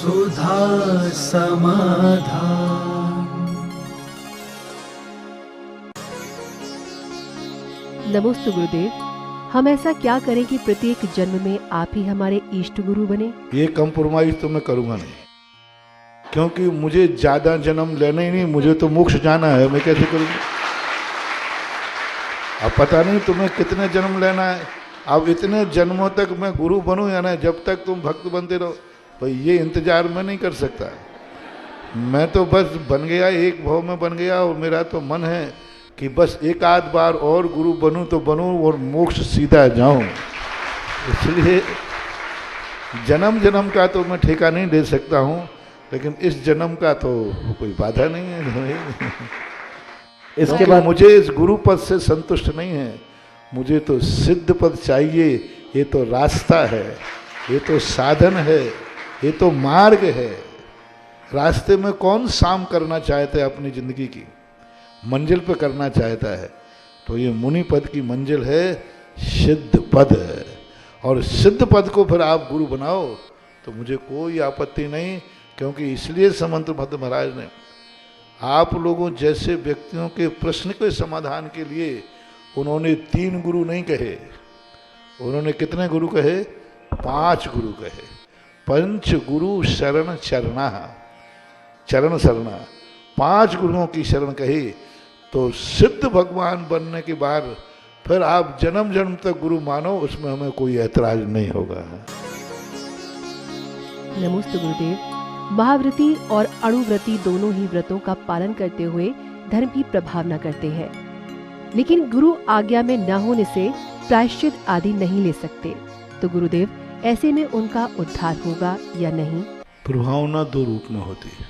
सुधा समाधान। नमोस्तु गुरुदेव, हम ऐसा क्या करें कि प्रत्येक जन्म में आप ही हमारे इष्ट गुरु बने? ये कंप्रोमाइज तो मैं करूंगा नहीं, क्योंकि मुझे ज्यादा जन्म लेना ही नहीं, मुझे तो मोक्ष जाना है। मैं कैसे करूंगा? अब पता नहीं तुम्हें कितने जन्म लेना है। अब इतने जन्मों तक मैं गुरु बनूं या ना, जब तक तुम भक्त बनते रहो भाई, ये इंतजार मैं नहीं कर सकता। मैं तो बस बन गया, एक भाव में बन गया, और मेरा तो मन है कि बस एक आध बार और गुरु बनूं तो बनूं और मोक्ष सीधा जाऊं। इसलिए जन्म जन्म का तो मैं ठेका नहीं दे सकता हूं, लेकिन इस जन्म का तो कोई बाधा नहीं है। इसके बाद मुझे इस गुरु पद से संतुष्ट नहीं है, मुझे तो सिद्ध पद चाहिए। ये तो रास्ता है, ये तो साधन है, ये तो मार्ग है। रास्ते में कौन शाम करना चाहता है अपनी जिंदगी की, मंजिल पे करना चाहता है। तो ये मुनि पद की मंजिल है सिद्ध पद है, और सिद्ध पद को फिर आप गुरु बनाओ तो मुझे कोई आपत्ति नहीं। क्योंकि इसलिए समंत भद्र महाराज ने आप लोगों जैसे व्यक्तियों के प्रश्न के समाधान के लिए उन्होंने 3 गुरु नहीं कहे, उन्होंने कितने गुरु कहे? 5 गुरु कहे। पंच गुरु शरण चरणा, चरण शरणा, 5 गुरुओं की शरण कही। तो सिद्ध भगवान बनने के बाद फिर आप जन्म जन्म तक गुरु मानो, उसमें हमें कोई ऐतराज नहीं होगा। नमोस्तु गुरुदेव, महाव्रती और अणुव्रती दोनों ही व्रतों का पालन करते हुए धर्म की प्रभावना करते हैं, लेकिन गुरु आज्ञा में न होने से प्रायश्चित आदि नहीं ले सकते। तो गुरुदेव, ऐसे में उनका उद्धार होगा या नहीं? प्रभावना 2 रूप में होती है।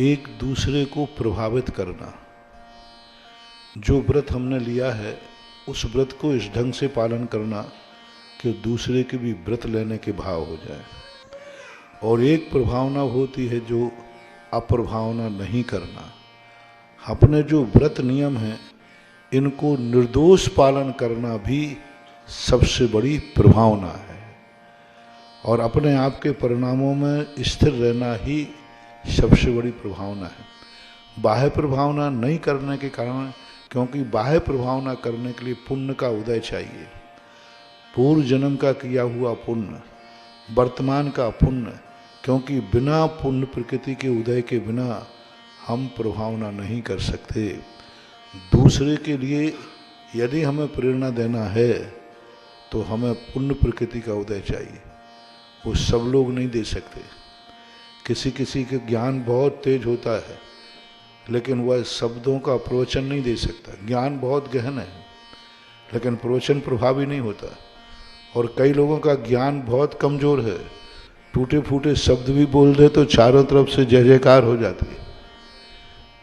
एक दूसरे को प्रभावित करना। जो व्रत हमने लिया है उस व्रत को इस ढंग से पालन करना कि दूसरे के भी व्रत लेने के भाव हो जाए। और एक प्रभावना होती है जो अप्रभावना नहीं करना। अपने जो व्रत नियम हैं इनको निर्दोष पालन करना भी सबसे बड़ी प्रभावना है, और अपने आप के परिणामों में स्थिर रहना ही सबसे बड़ी प्रभावना है। बाह्य प्रभावना नहीं करने के कारण, क्योंकि बाह्य प्रभावना करने के लिए पुण्य का उदय चाहिए, पूर्व जन्म का किया हुआ पुण्य, वर्तमान का पुण्य। क्योंकि बिना पुण्य प्रकृति के उदय के बिना हम प्रभावना नहीं कर सकते। दूसरे के लिए यदि हमें प्रेरणा देना है तो हमें पुण्य प्रकृति का उदय चाहिए, वो सब लोग नहीं दे सकते। किसी किसी के ज्ञान बहुत तेज होता है, लेकिन वह शब्दों का प्रवचन नहीं दे सकता। ज्ञान बहुत गहन है, लेकिन प्रवचन प्रभावी नहीं होता। और कई लोगों का ज्ञान बहुत कमज़ोर है, टूटे फूटे शब्द भी बोल दे तो चारों तरफ से जय जयकार हो जाती है।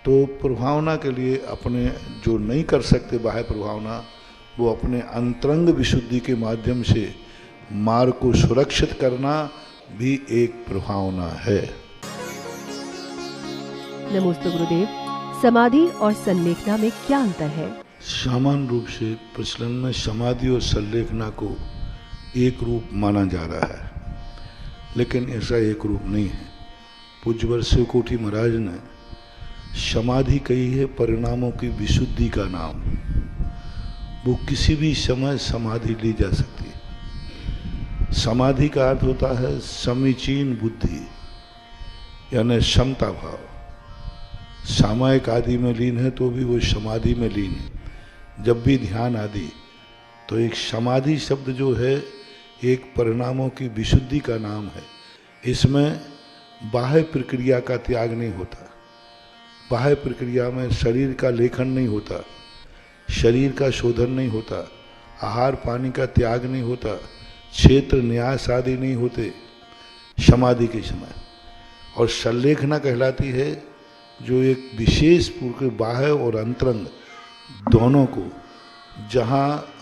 तो प्रभावना के लिए अपने जो नहीं कर सकते बाह्य प्रभावना, वो अपने अंतरंग विशुद्धि के माध्यम से मार्ग को सुरक्षित करना भी एक प्रभावना है। नमोस्तु गुरुदेव, समाधि और संलेखना में क्या अंतर है? सामान्य रूप से प्रचलन में समाधि और संलेखना को एक रूप माना जा रहा है, लेकिन ऐसा एक रूप नहीं है। पूज्यवर शिव कोटि महाराज ने समाधि कही है परिणामों की विशुद्धि का नाम। वो किसी भी समय समाधि ली जा सकती है। समाधि का अर्थ होता है समीचीन बुद्धि, यानी क्षमता भाव। सामायिक आदि में लीन है तो भी वो समाधि में लीन है। जब भी ध्यान आदि, तो एक समाधि शब्द जो है एक परिणामों की विशुद्धि का नाम है। इसमें बाह्य प्रक्रिया का त्याग नहीं होता। बाह्य प्रक्रिया में शरीर का लेखन नहीं होता, शरीर का शोधन नहीं होता, आहार पानी का त्याग नहीं होता, क्षेत्र न्यास आदि नहीं होते समाधि के समय। और संलेखना कहलाती है जो एक विशेष पूर्व बाह्य और अंतरंग दोनों को, जहाँ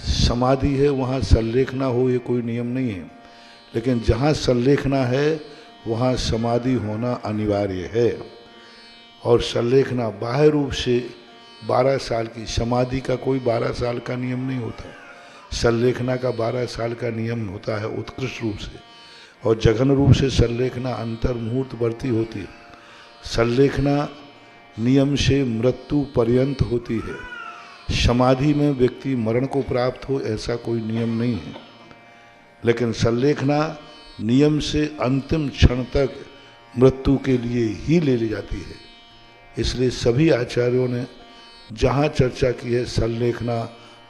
समाधि है वहाँ संलेखना हो ये कोई नियम नहीं है, लेकिन जहाँ संलेखना है वहाँ समाधि होना अनिवार्य है। और संलेखना बाह्य रूप से 12 साल की, समाधि का कोई 12 साल का नियम नहीं होता। संलेखना का 12 साल का नियम होता है उत्कृष्ट रूप से। और जघन रूप से संलेखना अंतर्मुहूर्तवर्ती होती है। संलेखना नियम से मृत्यु पर्यंत होती है। समाधि में व्यक्ति मरण को प्राप्त हो ऐसा कोई नियम नहीं है, लेकिन संलेखना नियम से अंतिम क्षण तक मृत्यु के लिए ही ले ली जाती है। इसलिए सभी आचार्यों ने जहाँ चर्चा की है संलेखना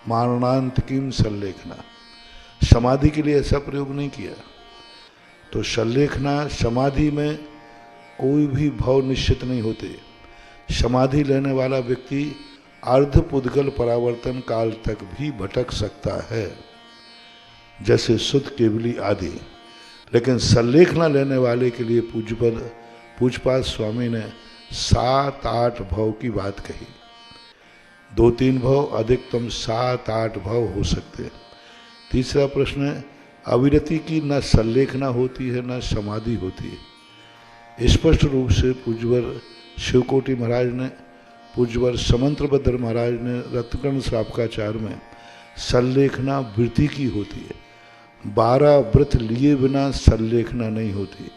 मारणांतिकीम संलेखना, समाधि के लिए ऐसा प्रयोग नहीं किया। तो संलेखना समाधि में कोई भी भाव निश्चित नहीं होते। समाधि लेने वाला व्यक्ति अर्धपुद्गल परावर्तन काल तक भी भटक सकता है, जैसे शुद्ध केवली आदि। लेकिन संलेखना लेने वाले के लिए पूज्यपाद स्वामी ने 7-8 भव की बात कही। 2-3 भव, अधिकतम 7-8 भव हो सकते हैं। तीसरा प्रश्न है, अविरति की न संलेखना होती है न समाधि होती है। स्पष्ट रूप से पूज्यवर शिवकोटि महाराज ने, पूज्यवर समंत्रभद्र महाराज ने रत्नकर्ण श्रावकाचार्य में संलेखना वृत्ति की होती है। 12 व्रत लिए बिना संलेखना नहीं होती।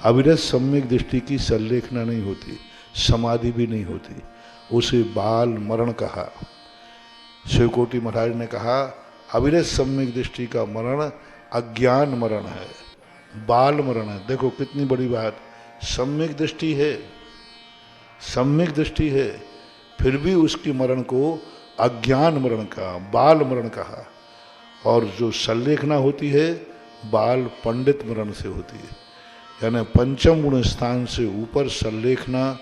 अविरत सम्यक दृष्टि की संलेखना नहीं होती, समाधि भी नहीं होती। उसे बाल मरण कहा। शिवकोटि महाराज ने कहा अविरत सम्यक दृष्टि का मरण अज्ञान मरण है, बाल मरण है। देखो कितनी बड़ी बात, सम्यक दृष्टि है, सम्यक दृष्टि है, फिर भी उसकी मरण को अज्ञान मरण कहा, बाल मरण कहा। और जो संलेखना होती है बाल पंडित मरण से होती है, यानी पंचम गुण स्थान से ऊपर संलेखना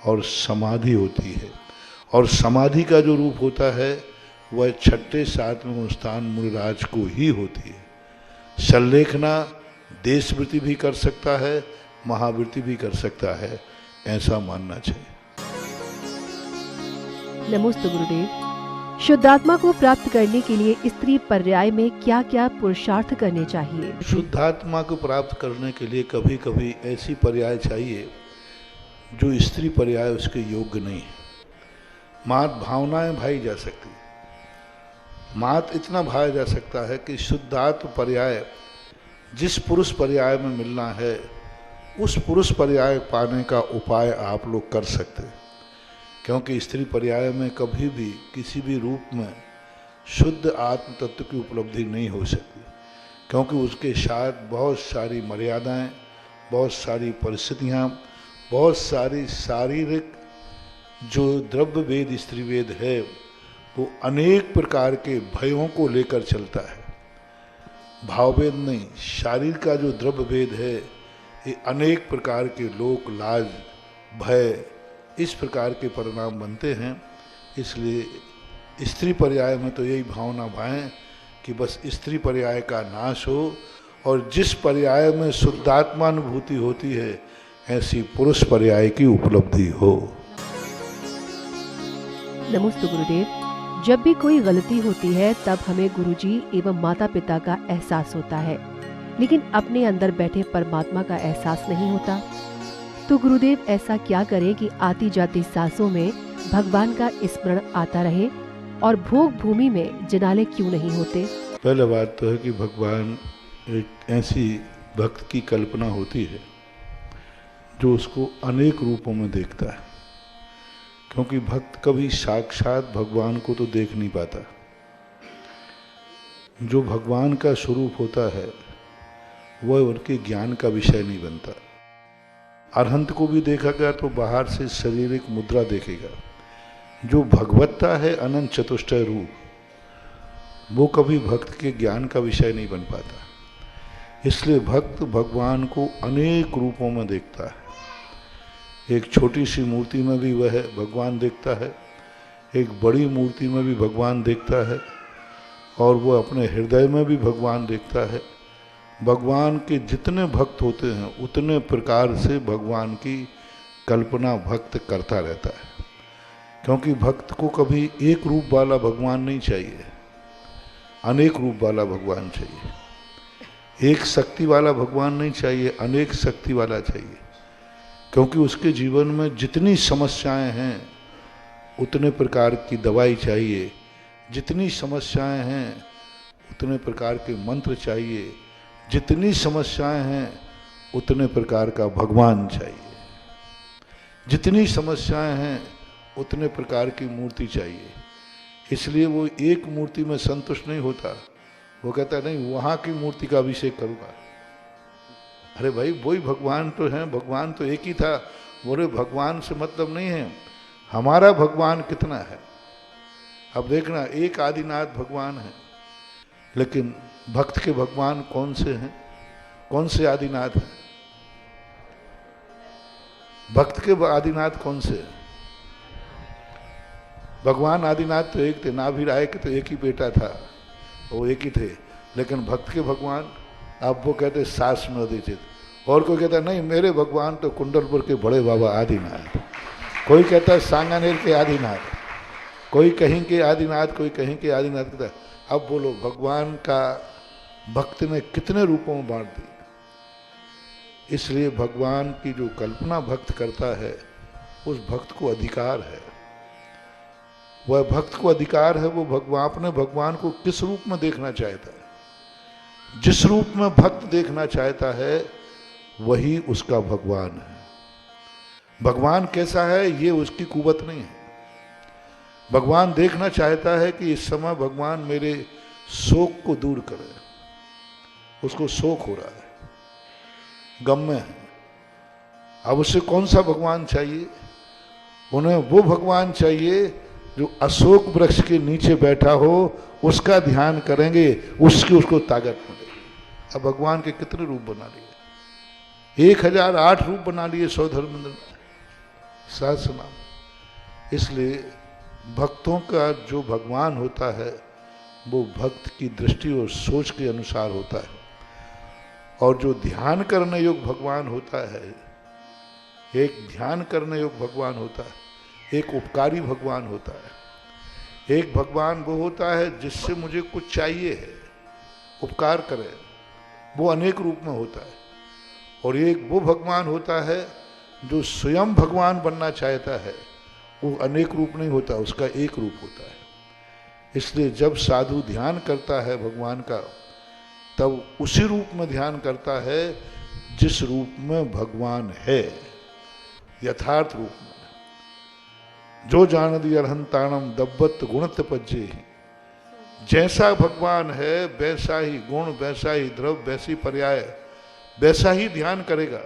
और समाधि होती है। और समाधि का जो रूप होता है वह 6ठे-7वें गुण स्थान मुनिराज को ही होती है। संलेखना देशवृत्ति भी कर सकता है, महावृत्ति भी कर सकता है, ऐसा मानना चाहिए। नमोस्तु गुरुदेव। शुद्धात्मा को प्राप्त करने के लिए स्त्री पर्याय में क्या क्या पुरुषार्थ करने चाहिए? शुद्धात्मा को प्राप्त करने के लिए कभी कभी ऐसी पर्याय चाहिए जो स्त्री पर्याय उसके योग्य नहीं है। मात भावनाएं भाई जा सकती, मात इतना भाया जा सकता है कि शुद्धात्म पर्याय जिस पुरुष पर्याय में मिलना है उस पुरुष पर्याय पाने का उपाय आप लोग कर सकते हैं। क्योंकि स्त्री पर्याय में कभी भी किसी भी रूप में शुद्ध आत्म तत्व की उपलब्धि नहीं हो सकती, क्योंकि उसके साथ बहुत सारी मर्यादाएं, बहुत सारी परिस्थितियां, बहुत सारी शारीरिक जो द्रव्य वेद स्त्री वेद है वो अनेक प्रकार के भयों को लेकर चलता है। भाववेद नहीं, शारीर का जो द्रव्य वेद है ये अनेक प्रकार के लोक लाज भय इस प्रकार के परिणाम बनते हैं। इसलिए स्त्री पर्याय में तो यही भावना भाएं कि बस स्त्री पर्याय का नाश हो और जिस पर्याय में शुद्धात्मानुभूति होती है ऐसी पुरुष पर्याय की उपलब्धि हो। नमस्ते गुरुदेव। जब भी कोई गलती होती है तब हमें गुरुजी एवं माता पिता का एहसास होता है, लेकिन अपने अंदर बैठे परमात्मा का एहसास नहीं होता। तो गुरुदेव ऐसा क्या करें कि आती जाती सांसों में भगवान का स्मरण आता रहे और भोग भूमि में जनाले क्यों नहीं होते? पहले बात तो है कि भगवान एक ऐसी भक्त की कल्पना होती है जो उसको अनेक रूपों में देखता है, क्योंकि भक्त कभी साक्षात भगवान को तो देख नहीं पाता। जो भगवान का स्वरूप होता है वह उनके ज्ञान का विषय नहीं बनता। अरहंत को भी देखा गया तो बाहर से शारीरिक मुद्रा देखेगा। जो भगवत्ता है अनंत चतुष्टय रूप वो कभी भक्त के ज्ञान का विषय नहीं बन पाता। इसलिए भक्त भगवान को अनेक रूपों में देखता है। एक छोटी सी मूर्ति में भी वह भगवान देखता है, एक बड़ी मूर्ति में भी भगवान देखता है, और वो अपने हृदय में भी भगवान देखता है। भगवान के जितने भक्त होते हैं उतने प्रकार से भगवान की कल्पना भक्त करता रहता है, क्योंकि भक्त को कभी एक रूप वाला भगवान नहीं चाहिए, अनेक रूप वाला भगवान चाहिए। एक शक्ति वाला भगवान नहीं चाहिए, अनेक शक्ति वाला चाहिए। क्योंकि उसके जीवन में जितनी समस्याएं हैं उतने प्रकार की दवाई चाहिए, जितनी समस्याएं हैं उतने प्रकार के मंत्र चाहिए, जितनी समस्याएं हैं उतने प्रकार का भगवान चाहिए, जितनी समस्याएं हैं उतने प्रकार की मूर्ति चाहिए। इसलिए वो एक मूर्ति में संतुष्ट नहीं होता, वो कहता नहीं वहां की मूर्ति का अभिषेक करूंगा। अरे भाई वही भगवान तो है, भगवान तो एक ही था। बोले भगवान से मतलब नहीं है, हमारा भगवान कितना है। अब देखना एक आदिनाथ भगवान है, लेकिन भक्त के भगवान कौन से हैं, कौन से आदिनाथ हैं? भक्त के आदिनाथ कौन से हैं? भगवान आदिनाथ तो एक थे, नाभिराय के तो एक ही बेटा था, वो एक ही थे। लेकिन भक्त के भगवान, आप वो कहते सास में दीजित, और कोई कहता नहीं मेरे भगवान तो कुंडलपुर के बड़े बाबा आदिनाथ, कोई कहता है सांगानेर के आदिनाथ, कोई कहीं के आदिनाथ, कोई कहीं के आदिनाथ कहता। अब बोलो भगवान का भक्त ने कितने रूपों में बांट दी। इसलिए भगवान की जो कल्पना भक्त करता है उस भक्त को अधिकार है, वह भक्त को अधिकार है। वो भगवान अपने भगवान को किस रूप में देखना चाहता है, जिस रूप में भक्त देखना चाहता है वही उसका भगवान है। भगवान कैसा है ये उसकी कुवत नहीं है। भगवान देखना चाहता है कि इस समय भगवान मेरे शोक को दूर करे, उसको शोक हो रहा है, गम में है। अब उसे कौन सा भगवान चाहिए? उन्हें वो भगवान चाहिए जो अशोक वृक्ष के नीचे बैठा हो, उसका ध्यान करेंगे, उसको ताकत मिले। अब भगवान के कितने रूप बना लिए, 1008 रूप बना लिए 100 धर्मेंद्र में, सहस्र नाम। इसलिए भक्तों का जो भगवान होता है वो भक्त की दृष्टि और सोच के अनुसार होता है। और जो ध्यान करने योग्य भगवान होता है, एक ध्यान करने योग्य भगवान होता है, एक उपकारी भगवान होता है। एक भगवान वो होता है जिससे मुझे कुछ चाहिए है, उपकार करे, वो अनेक रूप में होता है। और एक वो भगवान होता है जो स्वयं भगवान बनना चाहता है, वो अनेक रूप नहीं होता, उसका एक रूप होता है। इसलिए जब साधु ध्यान करता है भगवान का, तब उसी रूप में ध्यान करता है जिस रूप में भगवान है, यथार्थ रूप में। जो जान दी अरहंताणम दब्बत गुणत पज्जे ही, जैसा भगवान है वैसा ही गुण, वैसा ही द्रव्य, वैसी पर्याय, वैसा ही ध्यान करेगा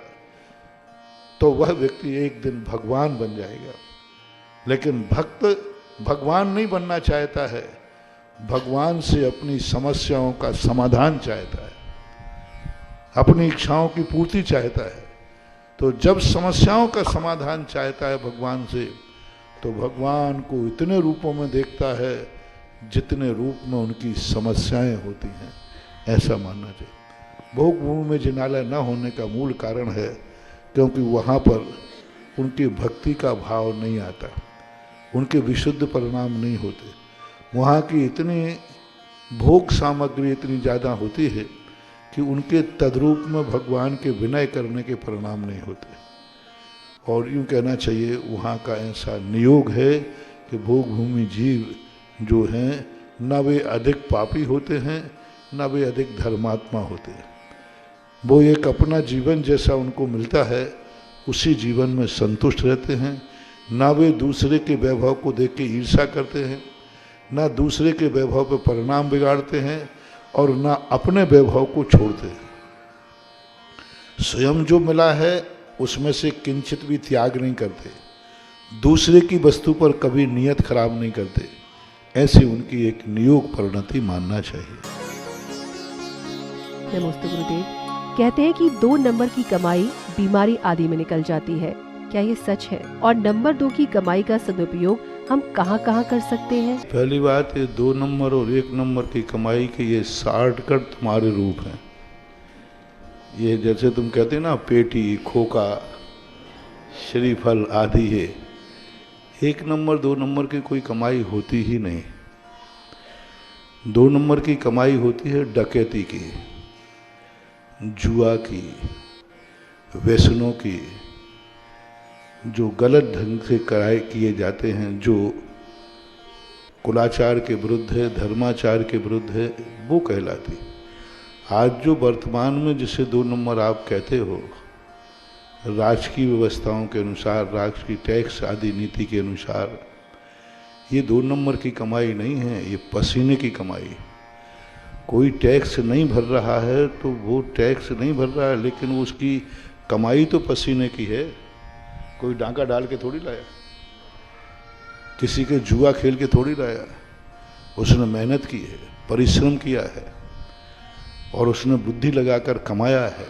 तो वह व्यक्ति एक दिन भगवान बन जाएगा। लेकिन भक्त भगवान नहीं बनना चाहता है, भगवान से अपनी समस्याओं का समाधान चाहता है, अपनी इच्छाओं की पूर्ति चाहता है। तो जब समस्याओं का समाधान चाहता है भगवान से, तो भगवान को इतने रूपों में देखता है जितने रूप में उनकी समस्याएं होती हैं, ऐसा मानना चाहिए। भोग भूमि में जिनालय न होने का मूल कारण है क्योंकि वहाँ पर उनकी भक्ति का भाव नहीं आता, उनके विशुद्ध परिणाम नहीं होते। वहाँ की इतनी भोग सामग्री इतनी ज़्यादा होती है कि उनके तद्रूप में भगवान के विनय करने के परिणाम नहीं होते। और यूँ कहना चाहिए वहाँ का ऐसा नियोग है कि भोग भूमि जीव जो हैं न वे अधिक पापी होते हैं न वे अधिक धर्मात्मा होते हैं। वो एक अपना जीवन जैसा उनको मिलता है उसी जीवन में संतुष्ट रहते हैं। ना वे दूसरे के वैभव को देख के ईर्ष्या करते हैं, ना दूसरे के वैभव पर परिणाम बिगाड़ते हैं, और ना अपने वैभव को छोड़ते हैं। स्वयं जो मिला है उसमें से किंचित भी त्याग नहीं करते, दूसरे की वस्तु पर कभी नियत खराब नहीं करते। ऐसी उनकी एक नियोग परिणति मानना चाहिए। नमस्ते गुरुदेव। कहते हैं कि 2 नंबर की कमाई बीमारी आदि में निकल जाती है, क्या ये सच है? और नंबर 2 की कमाई का सदुपयोग हम कहाँ कहाँ कर सकते हैं? पहली बात, ये 2 नंबर और 1 नंबर की कमाई के ये शॉर्टकट तुम्हारे रूप हैं। ये जैसे तुम कहते हैं ना पेटी, खोका, श्रीफल आदि है। 1 नंबर 2 नंबर की कोई कमाई होती ही नहीं। 2 नंबर की कमाई होती है डकैती की, जुआ की, व्यसनों की, जो गलत ढंग से कराए किए जाते हैं, जो कुलाचार के विरुद्ध है, धर्माचार के विरुद्ध है, वो कहलाती। आज जो वर्तमान में जिसे 2 नंबर आप कहते हो, राजकीय व्यवस्थाओं के अनुसार, राष्ट्र की टैक्स आदि नीति के अनुसार, ये 2 नंबर की कमाई नहीं है, ये पसीने की कमाई। कोई टैक्स नहीं भर रहा है तो वो टैक्स नहीं भर रहा है, लेकिन उसकी कमाई तो पसीने की है। कोई डांका डाल के थोड़ी लाया, किसी के जुआ खेल के थोड़ी लाया। उसने मेहनत की है, परिश्रम किया है और उसने बुद्धि लगाकर कमाया है।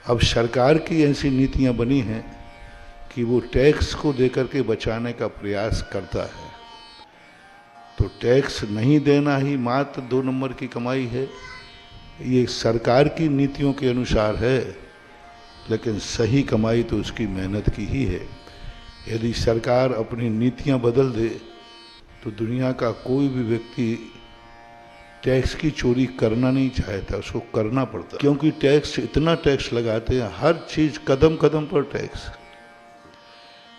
अब सरकार की ऐसी नीतियां बनी हैं कि वो टैक्स को देकर के बचाने का प्रयास करता है। तो टैक्स नहीं देना ही मात्र 2 नंबर की कमाई है, ये सरकार की नीतियों के अनुसार है, लेकिन सही कमाई तो उसकी मेहनत की ही है। यदि सरकार अपनी नीतियां बदल दे तो दुनिया का कोई भी व्यक्ति टैक्स की चोरी करना नहीं चाहता, उसको करना पड़ता, क्योंकि टैक्स, इतना टैक्स लगाते हैं, हर चीज कदम कदम पर टैक्स।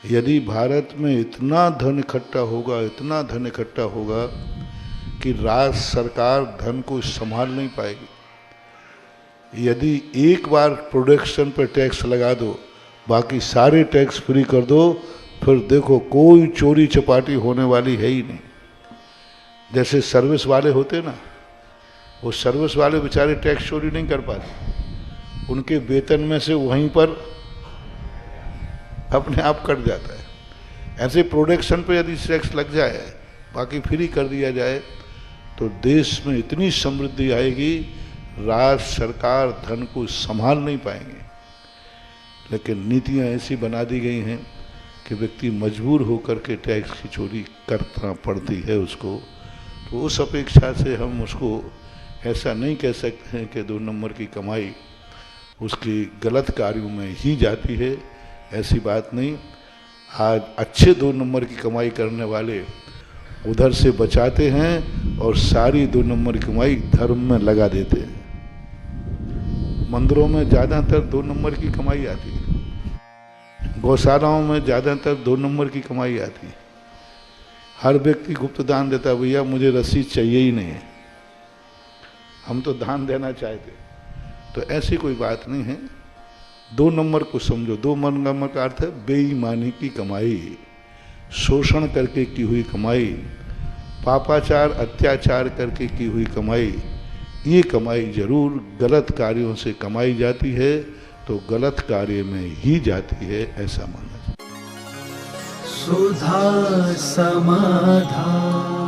यदि भारत में इतना धन इकट्ठा होगा, इतना धन इकट्ठा होगा कि राज्य सरकार धन को संभाल नहीं पाएगी। यदि एक बार प्रोडक्शन पर टैक्स लगा दो, बाकी सारे टैक्स फ्री कर दो, फिर देखो कोई चोरी चपाटी होने वाली है ही नहीं। जैसे सर्विस वाले होते ना, वो सर्विस वाले बेचारे टैक्स चोरी नहीं कर पाते, उनके वेतन में से वहीं पर अपने आप कट जाता है। ऐसे प्रोडक्शन पे यदि टैक्स लग जाए, बाकी फ्री कर दिया जाए, तो देश में इतनी समृद्धि आएगी, राज्य सरकार धन को संभाल नहीं पाएंगे। लेकिन नीतियां ऐसी बना दी गई हैं कि व्यक्ति मजबूर होकर के टैक्स की चोरी करना पड़ती है उसको। तो उस अपेक्षा से हम उसको ऐसा नहीं कह सकते हैं कि 2 नंबर की कमाई उसकी गलत कार्यों में ही जाती है, ऐसी बात नहीं। आज अच्छे 2 नंबर की कमाई करने वाले उधर से बचाते हैं और सारी 2 नंबर की कमाई धर्म में लगा देते हैं। मंदिरों में ज़्यादातर 2 नंबर की कमाई आती है, गौशालाओं में ज़्यादातर 2 नंबर की कमाई आती है। हर व्यक्ति गुप्त दान देता है, भैया मुझे रसीद चाहिए ही नहीं है, हम तो दान देना चाहते। तो ऐसी कोई बात नहीं है। 2 नंबर को समझो, 2 नंबर का अर्थ है बेईमानी की कमाई, शोषण करके की हुई कमाई, पापाचार अत्याचार करके की हुई कमाई। ये कमाई जरूर गलत कार्यों से कमाई जाती है, तो गलत कार्य में ही जाती है, ऐसा मानना चाहिए। सुधा समाधान।